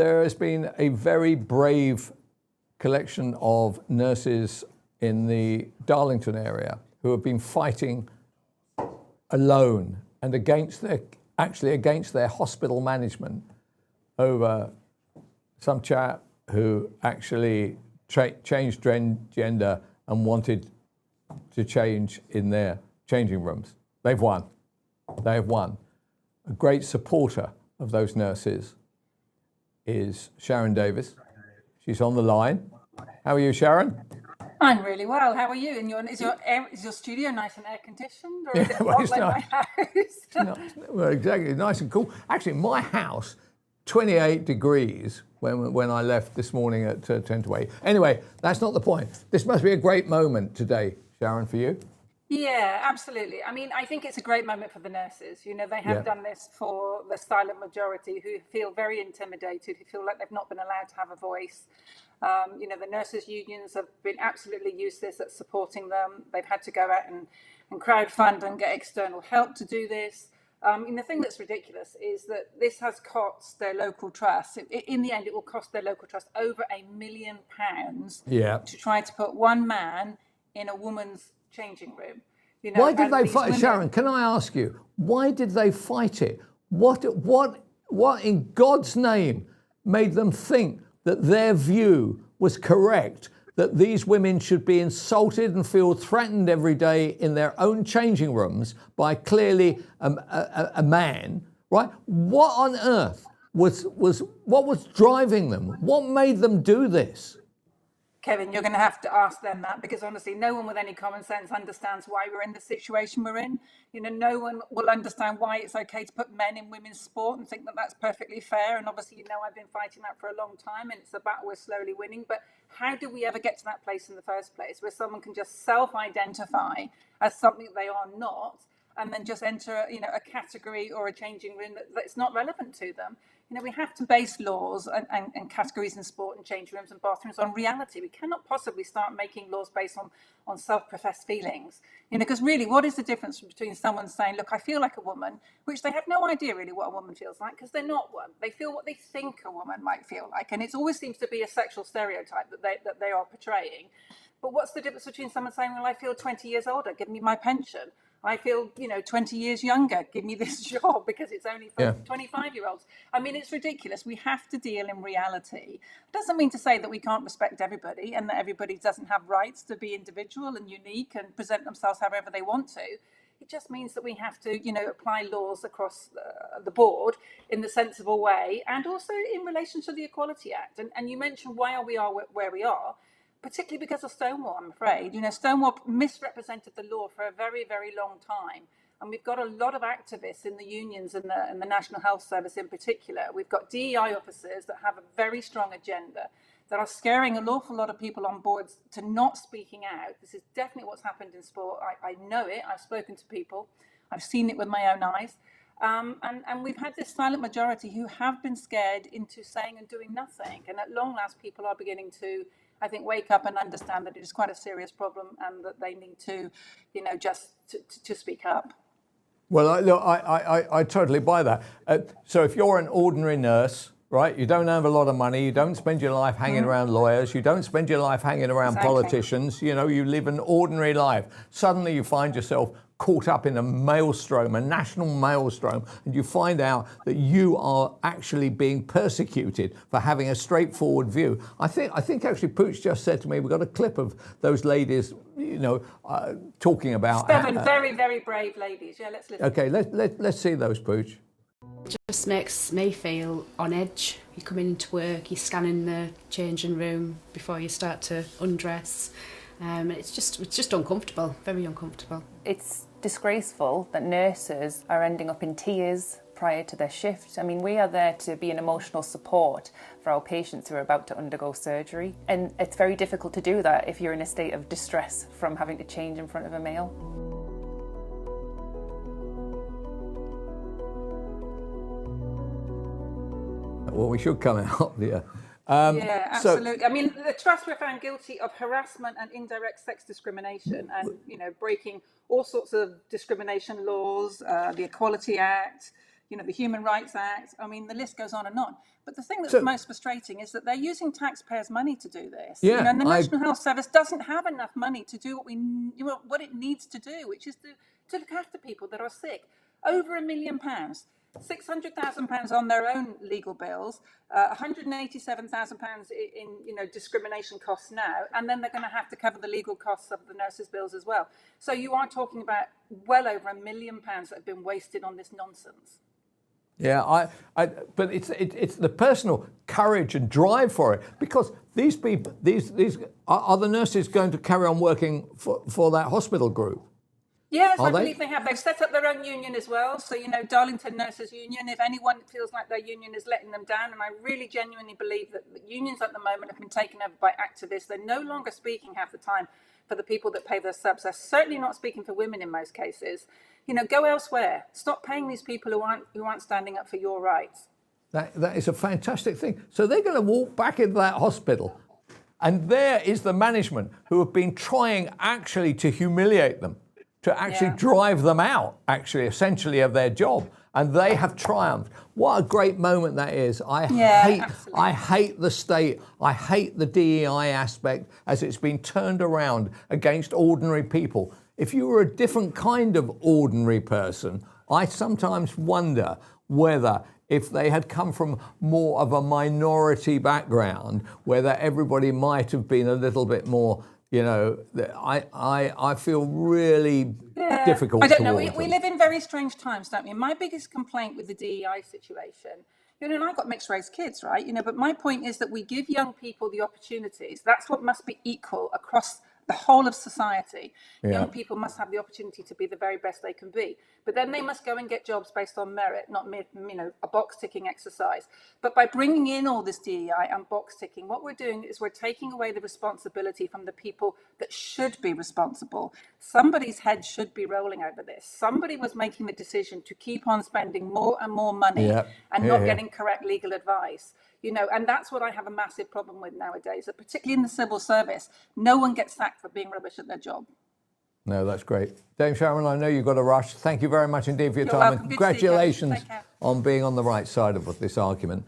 there has been a very brave collection of nurses in the Darlington area who have been fighting alone and against their hospital management over some chap who actually changed gender and wanted to change in their changing rooms. They've won. They have won. A great supporter of those nurses is Sharron Davies. She's on the line. How are you, Sharron? I'm really well. How are you? And is your studio nice and air conditioned, or is it hot like my house? Well, exactly, nice and cool. Actually, my house, 28 degrees when I left this morning at 10 to 8. Anyway, that's not the point. This must be a great moment today, Sharron, for you. Yeah, absolutely. I mean, I think it's a great moment for the nurses. You know, they have done this for the silent majority who feel very intimidated, who feel like they've not been allowed to have a voice. You know, the nurses' unions have been absolutely useless at supporting them. They've had to go out and crowdfund and get external help to do this. And the thing that's ridiculous is that this has cost their local trust. In the end, it will cost their local trust over £1 million to try to put one man in a woman's changing room. You know, why did they fight, Sharron? Can I ask you, why did they fight it? What in God's name made them think that their view was correct, that these women should be insulted and feel threatened every day in their own changing rooms by clearly a man, right? What on earth was driving them? What made them do this? Kevin, you're going to have to ask them that, because honestly, no one with any common sense understands why we're in the situation we're in. You know, no one will understand why it's okay to put men in women's sport and think that that's perfectly fair. And obviously, you know, I've been fighting that for a long time, and it's a battle we're slowly winning. But how do we ever get to that place in the first place where someone can just self-identify as something they are not, and then just enter, you know, a category or a changing room that's not relevant to them? You know, we have to base laws and categories in sport and change rooms and bathrooms on reality. We cannot possibly start making laws based on self-professed feelings. You know, because really, what is the difference between someone saying, look, I feel like a woman, which they have no idea really what a woman feels like, because they're not one. They feel what they think a woman might feel like. And it always seems to be a sexual stereotype that they are portraying. But what's the difference between someone saying, well, I feel 20 years older, give me my pension. I feel, 20 years younger, give me this job, because it's only for 25-year-olds. I mean, it's ridiculous. We have to deal in reality. It doesn't mean to say that we can't respect everybody and that everybody doesn't have rights to be individual and unique and present themselves however they want to. It just means that we have to, apply laws across the board in the sensible way, and also in relation to the Equality Act. And you mentioned why we are where we are. Particularly because of Stonewall, I'm afraid. Stonewall misrepresented the law for a very, very long time. And we've got a lot of activists in the unions and the National Health Service in particular. We've got DEI officers that have a very strong agenda that are scaring an awful lot of people on boards to not speaking out. This is definitely what's happened in sport. I know it. I've spoken to people. I've seen it with my own eyes. And we've had this silent majority who have been scared into saying and doing nothing. And at long last, people are beginning to, I think, wake up and understand that it is quite a serious problem and that they need to, just to speak up. Well, I totally buy that. So if you're an ordinary nurse, right, you don't have a lot of money, you don't spend your life hanging around lawyers, you don't spend your life hanging around politicians, you live an ordinary life. Suddenly you find yourself caught up in a maelstrom, a national maelstrom, and you find out that you are actually being persecuted for having a straightforward view. I think actually Pooch just said to me, we've got a clip of those ladies, talking about 7 very, very brave ladies. Yeah, let's listen. Okay, let's see those, Pooch. It just makes me feel on edge. You're coming into work, you're scanning the changing room before you start to undress. It's just uncomfortable, very uncomfortable. It's disgraceful that nurses are ending up in tears prior to their shift. I mean, we are there to be an emotional support for our patients who are about to undergo surgery. And it's very difficult to do that if you're in a state of distress from having to change in front of a male. Well, we should come out there. Yeah, absolutely. I mean, the trusts were found guilty of harassment and indirect sex discrimination, and breaking all sorts of discrimination laws, the Equality Act, the Human Rights Act. I mean, the list goes on and on. But the thing that's most frustrating is that they're using taxpayers' money to do this. Yeah, and the National Health Service doesn't have enough money to do what it needs to do, which is to look after people that are sick. Over £1 million. £600,000 on their own legal bills, £187,000 in discrimination costs now, and then they're going to have to cover the legal costs of the nurses' bills as well. So you are talking about well over £1 million that have been wasted on this nonsense. Yeah, but it's the personal courage and drive for it, because these people, these are the nurses going to carry on working for that hospital group? Yes, I believe they have. They've set up their own union as well. So, Darlington Nurses Union, if anyone feels like their union is letting them down, and I really genuinely believe that the unions at the moment have been taken over by activists. They're no longer speaking half the time for the people that pay their subs. They're certainly not speaking for women in most cases. Go elsewhere. Stop paying these people who aren't standing up for your rights. That is a fantastic thing. So they're going to walk back into that hospital, and there is the management who have been trying actually to humiliate them, to actually drive them out, actually, essentially, of their job. And they have triumphed. What a great moment that is. I hate the state. I hate the DEI aspect as it's been turned around against ordinary people. If you were a different kind of ordinary person, I sometimes wonder whether, if they had come from more of a minority background, whether everybody might have been a little bit more, I feel really difficult. I don't know. towards We them. live in very strange times, don't we? My biggest complaint with the DEI situation, and I've got mixed race kids, right? But my point is that we give young people the opportunities. That's what must be equal across the whole of society. Young people must have the opportunity to be the very best they can be. But then they must go and get jobs based on merit, not a box ticking exercise. But by bringing in all this DEI and box ticking, what we're doing is we're taking away the responsibility from the people that should be responsible. Somebody's head should be rolling over this. Somebody was making the decision to keep on spending more and more money and not getting correct legal advice. And that's what I have a massive problem with nowadays, that particularly in the civil service, no one gets sacked for being rubbish at their job. No, that's great. Dame Sharron, I know you've got to rush. Thank you very much indeed for your You're time. welcome. And Good to see you, Kevin. congratulations Take care. on being on the right side of this argument.